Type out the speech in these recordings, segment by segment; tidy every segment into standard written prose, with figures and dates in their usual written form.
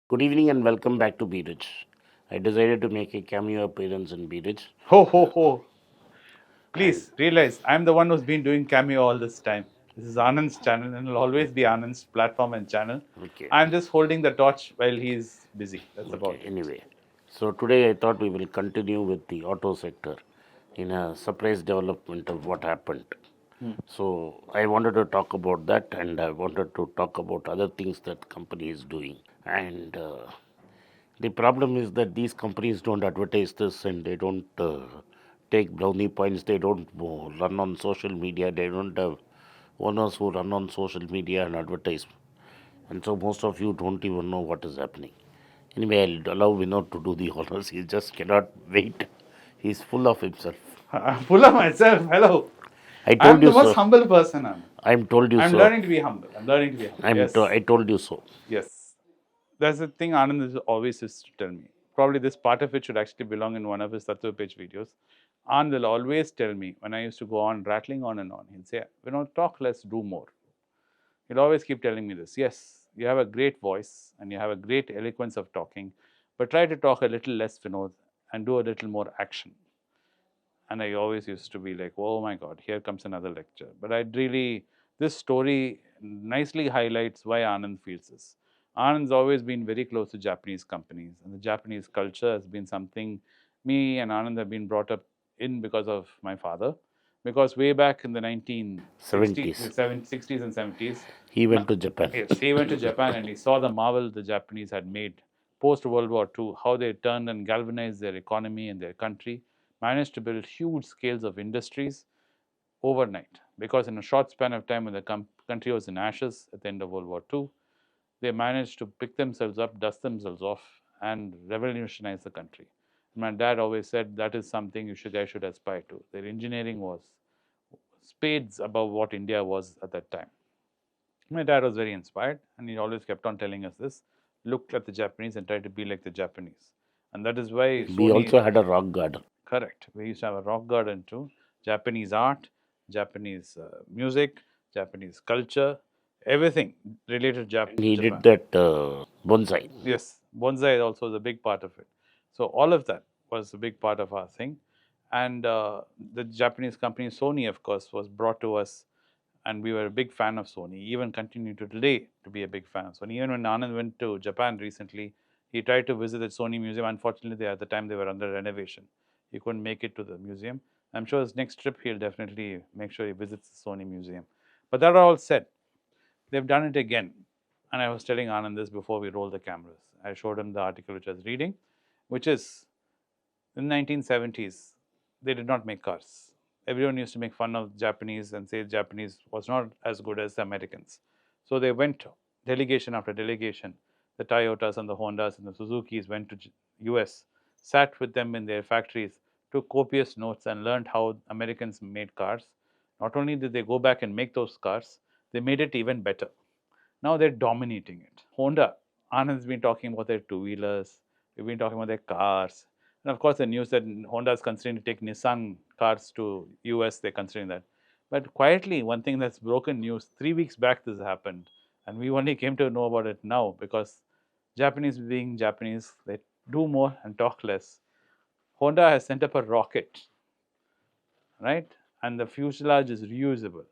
Good evening and welcome back to Be Rich. I decided to make a cameo appearance in Be Rich. Ho, ho, ho. And Please realize I'm the one who's been doing cameo all this time. This is Anand's channel and it'll always be Anand's platform and channel. okay, I'm just holding the torch while he's busy. That's okay, about it. anyway. So today I thought we will continue with the auto sector in a surprise development of what happened. Hmm. So I wanted to talk about that and I wanted to talk about other things that company is doing. And the problem is that these companies don't advertise this and they don't take brownie points. They don't run on social media. They don't have owners who run on social media and advertise. And so most of you don't even know what is happening. Anyway, I'll allow Vinod to do the honors. He just cannot wait. He's full of himself. I'm full of myself. Hello. I told I'm you the most so. humble person, Anand. I'm told you I'm so. learning to be humble. I'm learning to be humble. Yes. I told you so. Yes. That's the thing Anand is always used to tell me. Probably this part of it should actually belong in one of his Tattva page videos. Anand will always tell me when I used to go on rattling on and on, he'll say, talk less, do more. He'll always keep telling me this. Yes, you have a great voice and you have a great eloquence of talking, but try to talk a little less, Vinod, and do a little more action. And I always used to be like, oh my God, here comes another lecture. But this story nicely highlights why Anand feels this. Anand's always been very close to Japanese companies, and the Japanese culture has been something me and Anand have been brought up in because of my father. Because way back in the 1960s, 70s. 60s and 70s, He went to Japan. yes, he went to Japan and he saw the marvel the Japanese had made post World War II, how they turned and galvanized their economy and their country, managed to build huge scales of industries overnight. Because in a short span of time, when the country was in ashes at the end of World War II, they managed to pick themselves up, dust themselves off, and revolutionize the country. My dad always said that is something guys should aspire to. Their engineering was spades above what India was at that time. My dad was very inspired, and he always kept on telling us this: look at the Japanese and try to be like the Japanese. And that is why We Sony, also had a rock garden. correct. We used to have a rock garden too. Japanese art, Japanese music, Japanese culture, everything related to He Japan. did that bonsai. Yes, bonsai also is a big part of it. So all of that was a big part of our thing. And the Japanese company Sony, of course, was brought to us, and we were a big fan of Sony. Even continue to today to be a big fan of Sony. Even when Anand went to Japan recently, he tried to visit the Sony museum. Unfortunately, at the time they were under renovation. He couldn't make it to the museum. I'm sure his next trip he'll definitely make sure he visits the Sony museum. But that all said, they've done it again. And I was telling Anand this before we rolled the cameras. I showed him the article which I was reading, which is in the 1970s, they did not make cars. Everyone used to make fun of Japanese and say Japanese was not as good as the Americans. So they went delegation after delegation. The Toyotas and the Hondas and the Suzukis went to US, sat with them in their factories, took copious notes and learned how Americans made cars. Not only did they go back and make those cars, they made it even better. Now they're dominating it. Honda, Anand's been talking about their two-wheelers. We've been talking about their cars. And of course, the news that Honda is considering to take Nissan cars to US, they're considering that. But quietly, one thing that's broken news, 3 weeks back this happened. And we only came to know about it now because Japanese being Japanese, they do more and talk less. Honda has sent up a rocket, right? And the fuselage is reusable.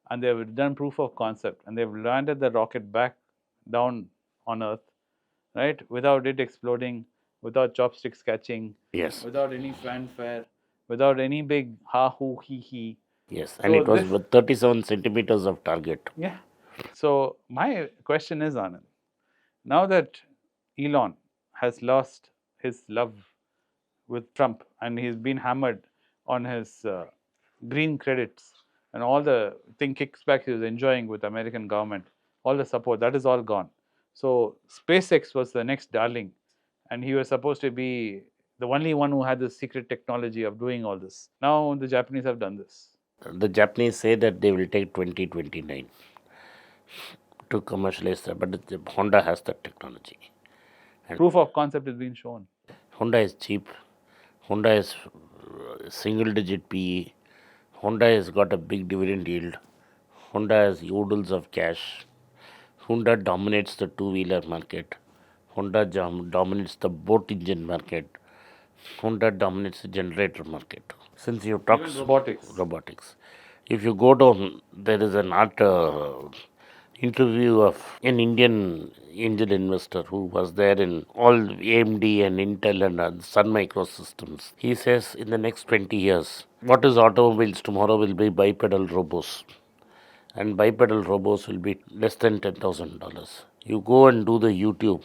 And they've done proof of concept and they've landed the rocket back down on Earth, right? Without it exploding, without chopsticks catching, Yes. without any fanfare, without any big ha hoo hee hee. Yes. And So it was this, with 37 centimeters of target. yeah. So my question is, Anand, now that Elon has lost his love with Trump and he's been hammered on his green credits and all the thing kickbacks he was enjoying with American government, all the support, that is all gone. So SpaceX was the next darling, and he was supposed to be the only one who had the secret technology of doing all this. Now the Japanese have done this. The Japanese say that they will take 2029 to commercialize that, but Honda has that technology. And Proof of concept is being shown. Honda is cheap. Honda is single digit PE. Honda has got a big dividend yield. Honda has oodles of cash. Honda dominates the two-wheeler market. Honda dominates the boat engine market. Honda dominates the generator market. Since you talk Even robotics. if you go down, there is an art interview of an Indian angel investor who was there in all AMD and Intel and Sun Microsystems. He says in the next 20 years, what is automobiles tomorrow will be bipedal robots, and bipedal robots will be less than $10,000. You go and do the YouTube,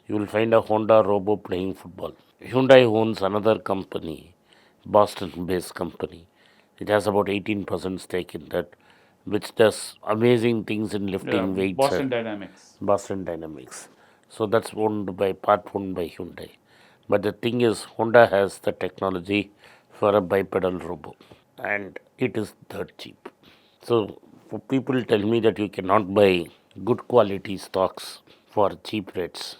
you will find a Honda robo playing football. Hyundai owns another company, Boston based company. It has about 18% stake in that, which does amazing things in lifting weights. Boston Dynamics. Boston Dynamics. So that's part owned by Hyundai. But the thing is, Honda has the technology for a bipedal robot, and it is dirt cheap. So people tell me that you cannot buy good quality stocks for cheap rates.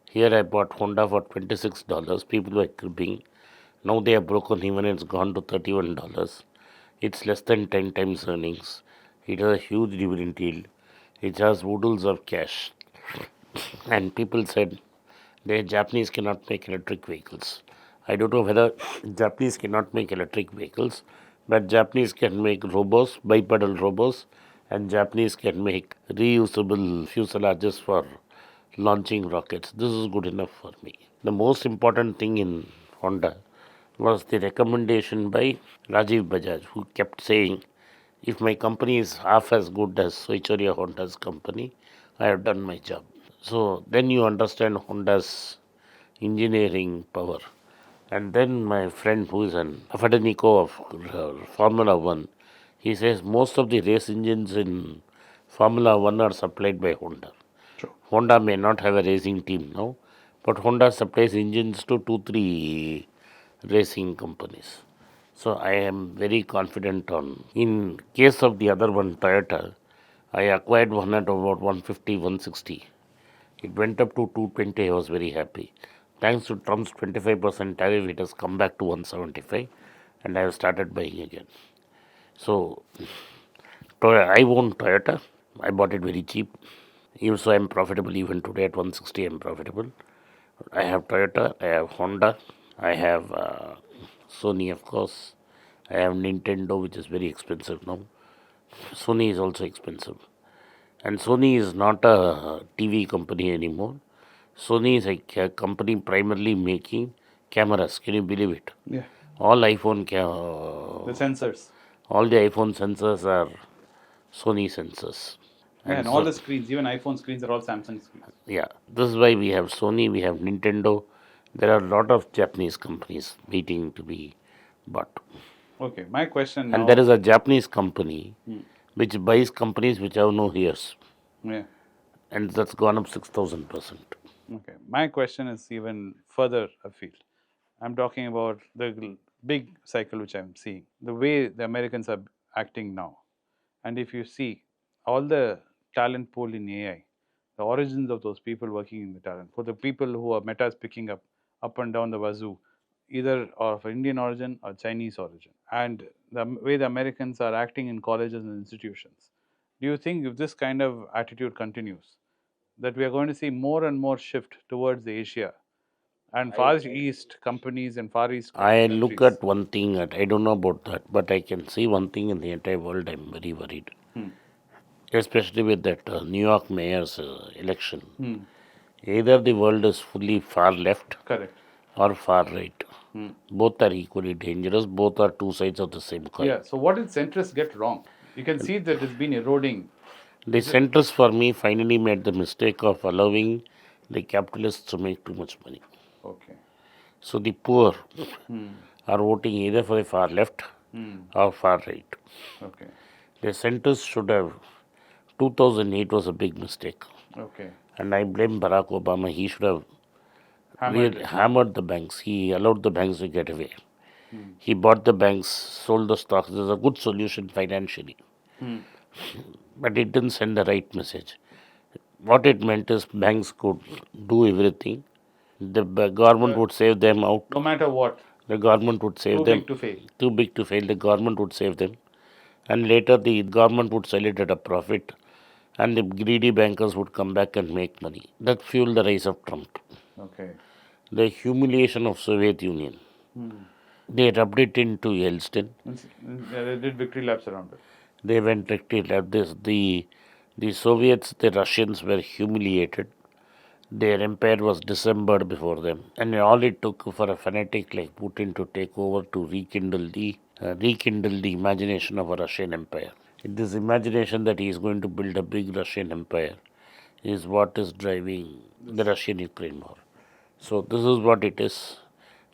Here I bought Honda for $26. People were cribbing. Now they have broken even, it's gone to $31. It's less than 10 times earnings. It has a huge dividend yield. It has oodles of cash. And people said the Japanese cannot make electric vehicles. I don't know whether Japanese cannot make electric vehicles, but Japanese can make robots, bipedal robots, and Japanese can make reusable fuselages for launching rockets. This is good enough for me. The most important thing in Honda was the recommendation by Rajiv Bajaj, who kept saying, if my company is half as good as Soichoriya Honda's company, I have done my job. So then you understand Honda's engineering power. And then my friend, who is an Afadanico of Formula One, he says most of the race engines in Formula One are supplied by Honda. True. Honda may not have a racing team now, but Honda supplies engines to 2-3 racing companies. So I am very confident on. In case of the other one, Toyota, I acquired one at about 150, 160. It went up to 220. I was very happy. Thanks to Trump's 25% tariff, it has come back to 175, and I have started buying again. So I own Toyota. I bought it very cheap. Even so, I am profitable. Even today at 160, I am profitable. I have Toyota. I have Honda. I have Sony, of course. I have Nintendo, which is very expensive now. Sony is also expensive. And Sony is not a TV company anymore. Sony is a company primarily making cameras. Can you believe it? Yeah. All The sensors. all the iPhone sensors are Sony sensors. Yeah, and all the screens, even iPhone screens, are all Samsung screens. Yeah, this is why we have Sony, we have Nintendo. There are a lot of Japanese companies waiting to be bought. Okay, my question And now. there is a Japanese company which buys companies which have no ears, Yeah. and that's gone up 6,000%. Okay, my question is even further afield. I'm talking about the big cycle which I'm seeing, the way the Americans are acting now. And if you see all the talent pool in AI, the origins of those people working in the talent, for the people who are Meta is picking up and down the wazoo, either of Indian origin or Chinese origin, and the way the Americans are acting in colleges and institutions, do you think if this kind of attitude continues, that we are going to see more and more shift towards the Asia and Far East companies and Far East I countries? look at one thing, I don't know about that, but I can see one thing in the entire world. I'm very worried, especially with that New York mayor's election. Either the world is fully far left Correct. or far right. Both are equally dangerous. Both are two sides of the same coin. Yeah. So what did centrists get wrong? You can see that it's been eroding. The centrists, for me, finally made the mistake of allowing the capitalists to make too much money. Okay. So the poor are voting either for the far left or far right. Okay. The centrists should have. 2008 was a big mistake. Okay. And I blame Barack Obama. He should have Hammered. hammered the banks. He allowed the banks to get away. He bought the banks, sold the stocks. There's a good solution financially. But it didn't send the right message. What it meant is banks could do everything. The government would save them out. No matter what. The government would save Too them. big to fail. Too big to fail. The government would save them. And later the government would sell it at a profit. and the greedy bankers would come back and make money. That fueled the rise of Trump. Okay. The humiliation of Soviet Union. They rubbed it into Yeltsin. They did victory laps around it. They went directly at this. The Soviets, the Russians were humiliated. Their empire was dismembered before them, and all it took for a fanatic like Putin to take over to rekindle the imagination of a Russian empire. This imagination that he is going to build a big Russian empire is what is driving the Russian-Ukraine war. So this is what it is.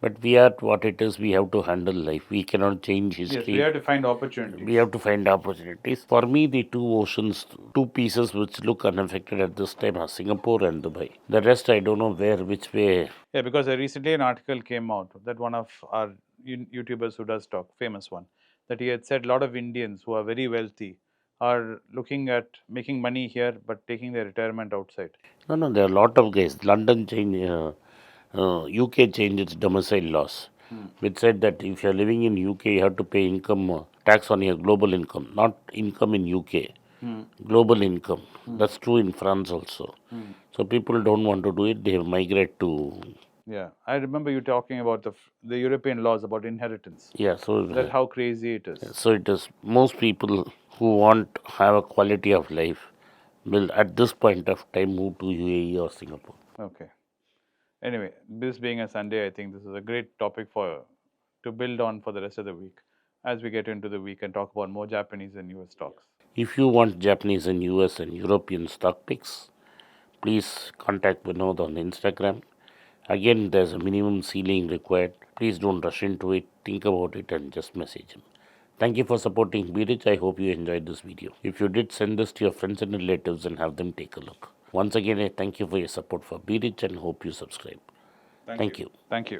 But we are what it is. We have to handle life. We cannot change history. Yes, we have to find opportunities. We have to find opportunities. For me, the two oceans, two pieces which look unaffected at this time are Singapore and Dubai. The rest, I don't know which way. Yeah, because recently an article came out that one of our YouTubers who does talk, famous one, that he had said a lot of Indians who are very wealthy are looking at making money here but taking their retirement outside. No, there are a lot of guys. London changed, UK changed its domicile laws, which said that if you are living in UK, you have to pay income tax on your global income, not income in UK. Global income. That's true in France also. So people don't want to do it. They migrate to. Yeah, I remember you talking about the European laws about inheritance. Yeah, so That how crazy it is. So it is. Most people who want have a quality of life will at this point of time move to UAE or Singapore. Okay. Anyway, this being a Sunday, I think this is a great topic to build on for the rest of the week as we get into the week and talk about more Japanese and US stocks. If you want Japanese and US and European stock picks, please contact Vinod on Instagram. Again, there's a minimum ceiling required. Please don't rush into it. Think about it and just message him. Thank you for supporting Be Rich. I hope you enjoyed this video. If you did, send this to your friends and relatives and have them take a look. Once again, I thank you for your support for Be Rich and hope you subscribe. Thank you. Thank you.